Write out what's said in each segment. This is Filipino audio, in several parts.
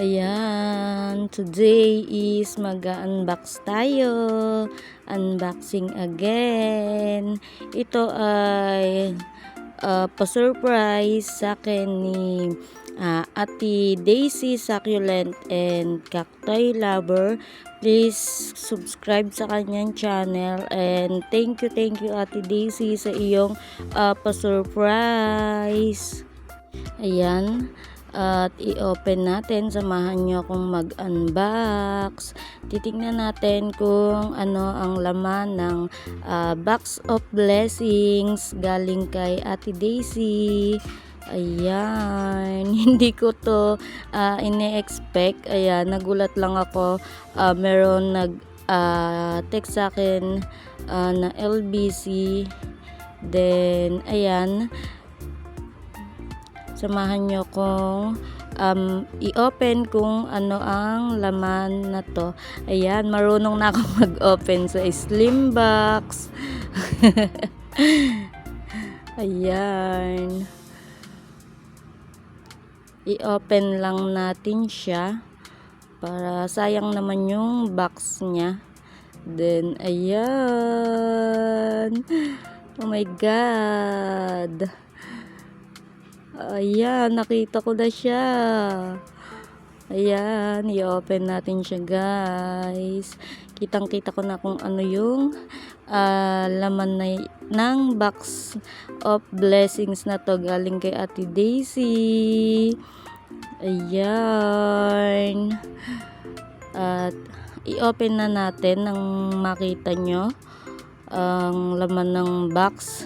Ayan, today is mag-unbox tayo. Unboxing again. Ito ay pa-surprise sa akin ni Ate Daisy Succulent and Cacti Lover. Please subscribe sa kanyang channel and thank you Ate Daisy sa iyong pa-surprise. Ayan. At i-open natin, samahan nyo akong mag-unbox. Titingnan natin kung ano ang laman ng box of blessings galing kay Ate Daisy. Ayan, hindi ko to ine-expect. Ayan, nagulat lang ako. Meron text sa akin na LBC. Then, ayan, samahan nyo kung i-open kung ano ang laman na to. Ayan, marunong na ako mag-open sa slim box. Ayan, i-open lang natin siya para sayang naman yung box niya. Then, ayan, oh my god, ayan, nakita ko na siya. Ayan, i-open natin siya guys. Kitang-kita ko na kung ano yung laman ng box of blessings na to galing kay Ate Daisy. Ayan. At i-open na natin nang makita nyo ang laman ng box.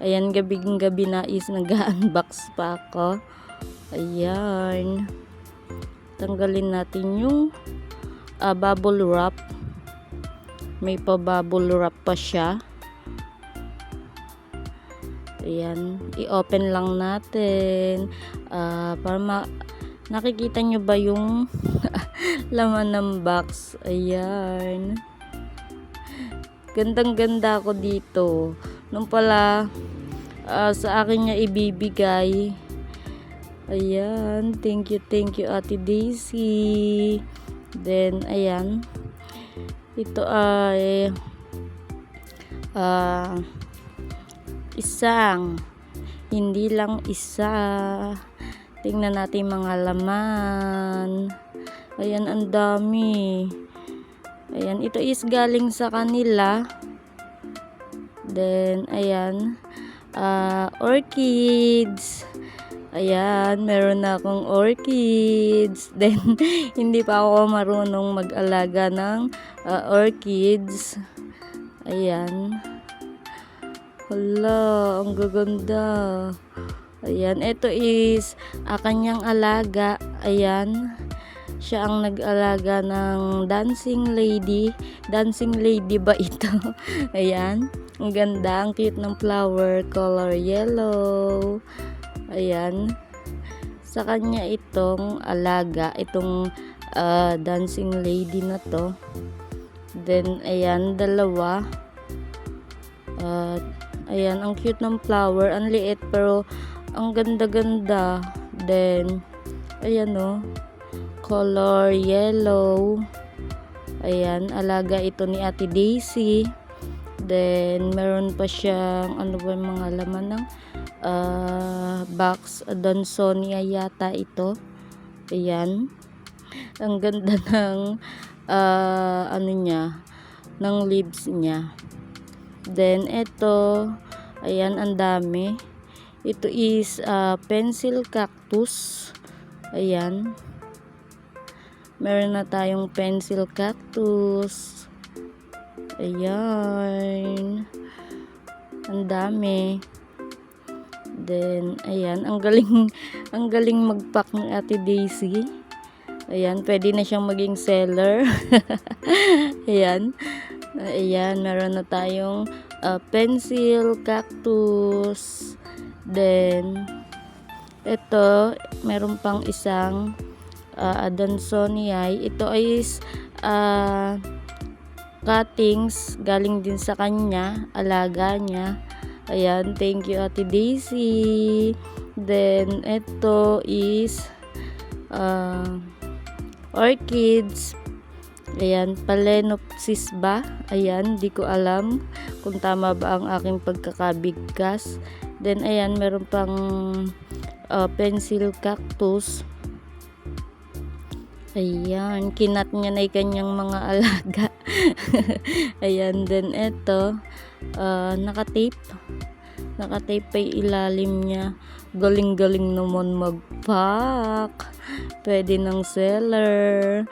Ayan, gabi na is nag-unbox pa ako. Ayan. Tanggalin natin yung bubble wrap. May pa bubble wrap pa siya. Ayan, i-open lang natin para nakikita nyo ba yung laman ng box. Ayan. Gandang-ganda ako dito. Nung pala sa akin niya ibibigay. Ayan, thank you Ate Daisy. Then ayan, ito ay isang, hindi lang isa. Tingnan natin mga laman. Ayan, ang dami. Ayan, ito is galing sa kanila. Then, ayan, orchids. Ayan, meron na akong orchids. Then, hindi pa ako marunong mag-alaga ng orchids. Ayan. Hala, ang gaganda. Ayan, ito is kanyang alaga. Ayan, siya ang nag-alaga ng dancing lady. Dancing lady ba ito? Ayan. Ang ganda, ang cute ng flower, color yellow. Ayan. Sa kanya itong alaga, itong dancing lady na to. Then, ayan, dalawa. Ayan, ang cute ng flower. Ang liit pero ang ganda-ganda. Then, ayan o. Color yellow. Ayan, alaga ito ni Ate Daisy. Then, meron pa siyang, ano ba yung mga laman ng box. Dansonia yata ito. Ayan. Ang ganda ng, ano niya, ng leaves niya. Then, ito, ayan, ang dami. Ito is pencil cactus. Ayan. Meron na tayong pencil cactus. Ayan, ang dami. Then, ayan, ang galing mag-pack ng Ate Daisy. Ayan, pwede na siyang maging seller. Ayan, meron na tayong pencil cactus. Then, ito, meron pang isang Adansoniae. Ito is cuttings galing din sa kanya, alaga niya. Ayan, thank you Ate Daisy. Then ito is orchids. Ayan, Phalaenopsis ba? Ayan, di ko alam kung tama ba ang aking pagkakabigkas. Then, ayan, meron pang pencil cactus. Ayan, kinat niya na yung kanyang mga alaga. Ayan, then eto, nakatape. Nakatape pa yung ilalim niya. Galing-galing naman mag-pack. Pwede ng seller.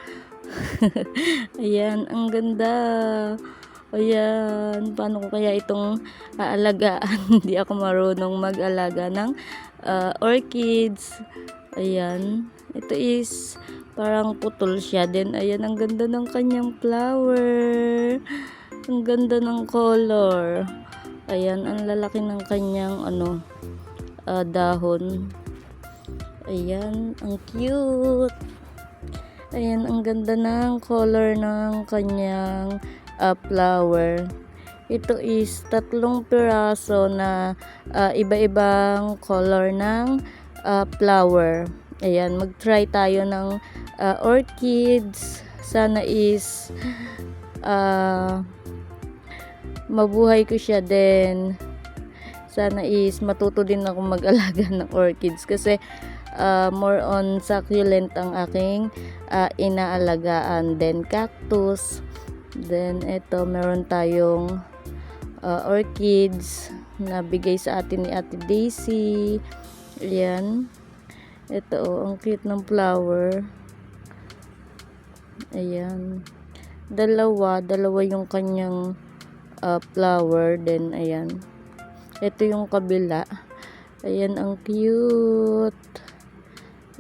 Ayan, ang ganda. Ayan, paano ko kaya itong aalagaan? Hindi ako marunong mag-alaga ng orchids. Ayan, ito is parang putol siya. Then, ayan, ang ganda ng kanyang flower. Ang ganda ng color. Ayan, ang lalaki ng kanyang dahon. Ayan, ang cute. Ayan, ang ganda ng color ng kanyang flower. Ito is 3 piraso na iba-ibang color ng flower. Ayan, mag-try tayo ng orchids. Sana is mabuhay ko siya din. Sana is matuto din ako mag-alaga ng orchids kasi more on succulent ang aking inaalagaan. Then cactus. Then ito, meron tayong orchids na bigay sa atin ni Ate Daisy. Ayan. Ito, ang cute ng flower. Ayan. Dalawa yung kanyang flower. Then, ayan. Ito yung kabila. Ayan, ang cute.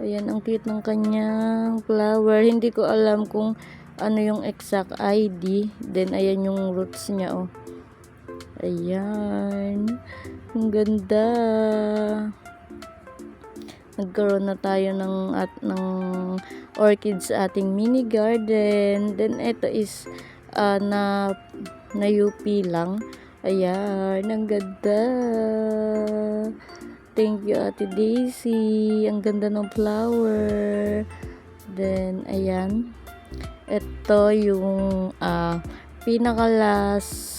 Ayan, ang cute ng kanyang flower. Hindi ko alam kung ano yung exact ID. Then, ayan yung roots niya, oh. Ayan. Ang ganda. Nagkaroon na tayo ng orchids sa ating mini garden. Then, ito is na UP lang. Ayan, ang ganda. Thank you, Ate Daisy. Ang ganda ng flower. Then, ayan. Ito yung pinakalas.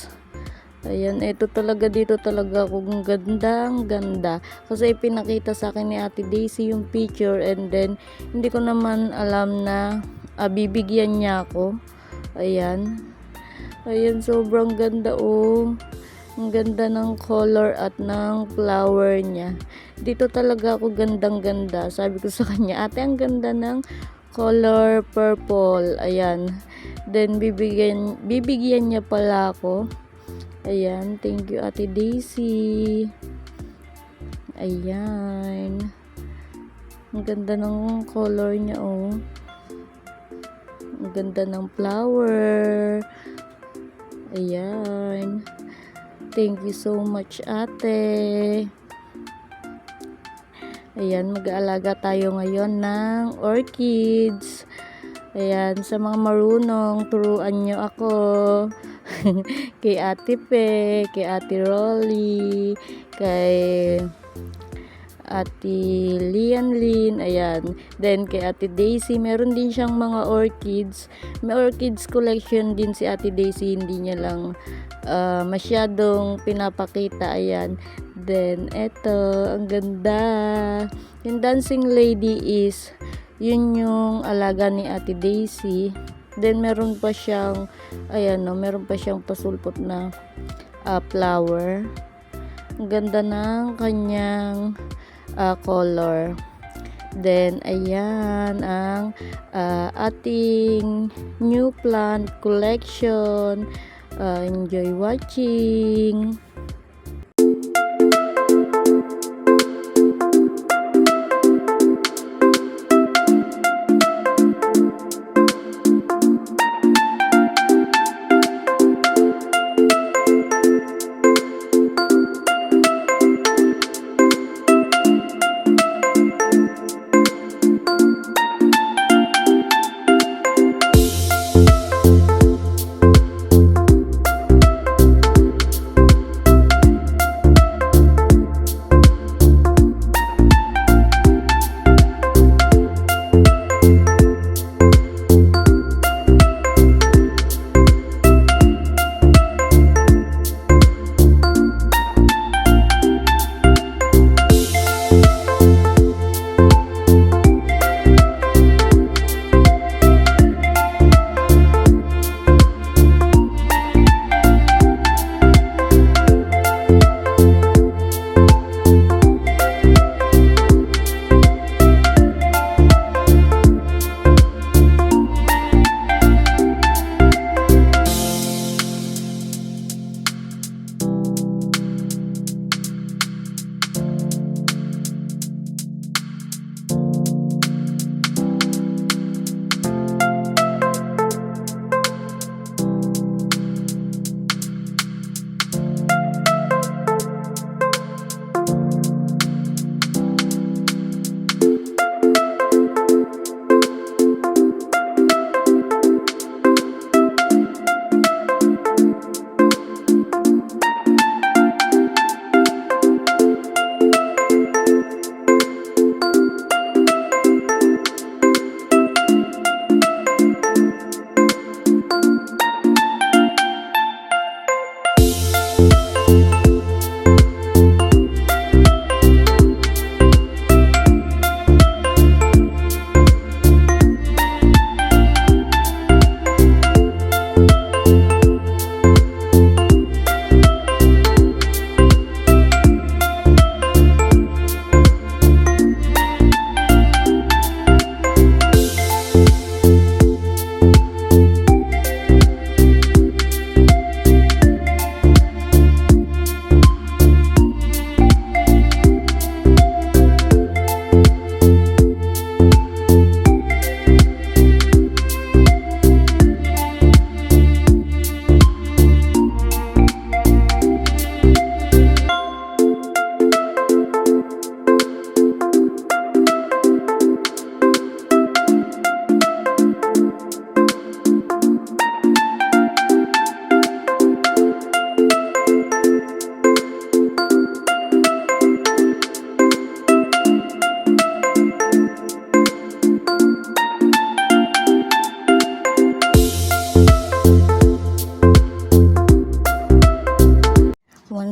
Ayan, ito talaga, dito talaga kung gandang ganda. Kasi ipinakita sa akin ni Ate Daisy yung picture, and then hindi ko naman alam na bibigyan niya ako. Ayan. Ayan, sobrang ganda, oh. Ang ganda ng color at ng flower niya. Dito talaga ako gandang ganda. Sabi ko sa kanya, ate, ang ganda ng color purple. Ayan. Then, bibigyan niya pala ako. Ayan, thank you, Ate Daisy. Ayan. Ang ganda ng color niya, oh. Ang ganda ng flower. Ayan. Thank you so much, ate. Ayan, mag-aalaga tayo ngayon ng orchids. Ayan, sa mga marunong, turuan nyo ako. Kay Ate Pe, kay Ate Rolly, kay Ate Lianlin, ayan. Then kay Ate Daisy, meron din siyang mga orchids. May orchids collection din si Ate Daisy, hindi niya lang masyadong pinapakita. Ayan. Then eto, ang ganda. Yung dancing lady is yun yung alaga ni Ate Daisy. Then meron pa siyang meron pa siyang pasulpot na flower. Ang ganda ng kanyang color. Then ayan ang ating new plant collection. Enjoy watching.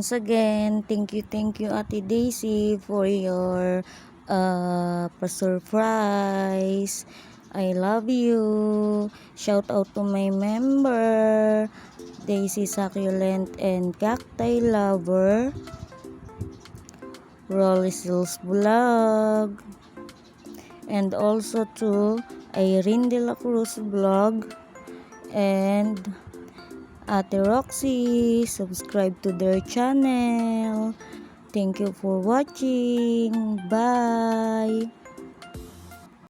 Once again, thank you Ate Daisy for your surprise. I love you. Shout out to my member, Daisy Succulent and Cacti Lover, Rolly Sills Vlog, and also to Irene De La Cruz Vlog and Ate Roxy. Subscribe to their channel. Thank you for watching. Bye.